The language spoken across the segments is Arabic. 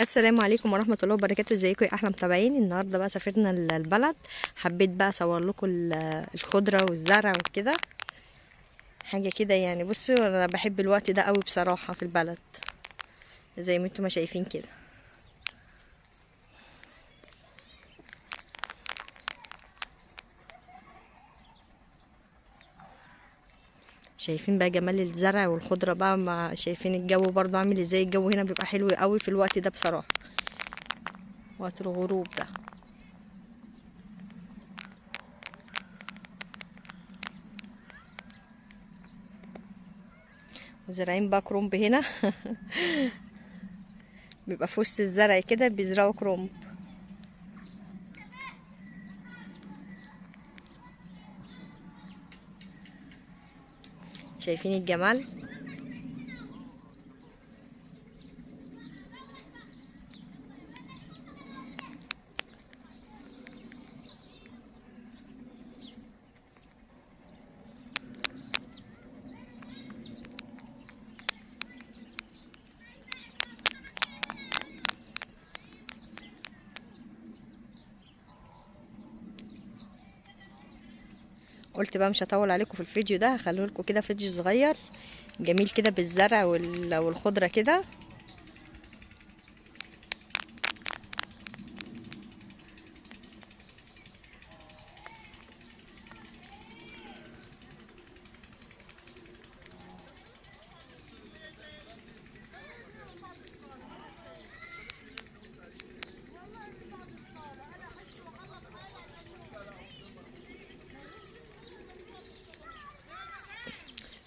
السلام عليكم ورحمه الله وبركاته. ازيكم يا احلى متابعين؟ النهارده بقى سافرنا البلد، حبيت بقى اصور لكم الخضره والزرع وكده، حاجه كده يعني. بصوا انا بحب الوقت ده قوي بصراحه في البلد، زي ما انتم ما شايفين كده. شايفين بقى جمال الزرع والخضره بقى، ما شايفين الجو برضه عامل ازاي؟ الجو هنا بيبقى حلو قوي في الوقت ده بصراحه، وقت الغروب ده. وزارعين بقى كرنب هنا بيبقى في وسط الزرع كده بيزرعوا كرنب. شايفين الجمال؟ قلت بقى مش هطول عليكم في الفيديو ده، هخليه لكم كده فيديو صغير جميل كده بالزرع والخضره كده.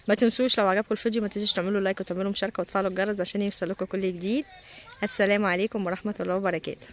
ما تنسوش لو عجبكم الفيديو ما تنسوش تعملوا لايك وتعملوا مشاركه وتفعلوا الجرس عشان يوصل لكم كل جديد. السلام عليكم ورحمه الله وبركاته.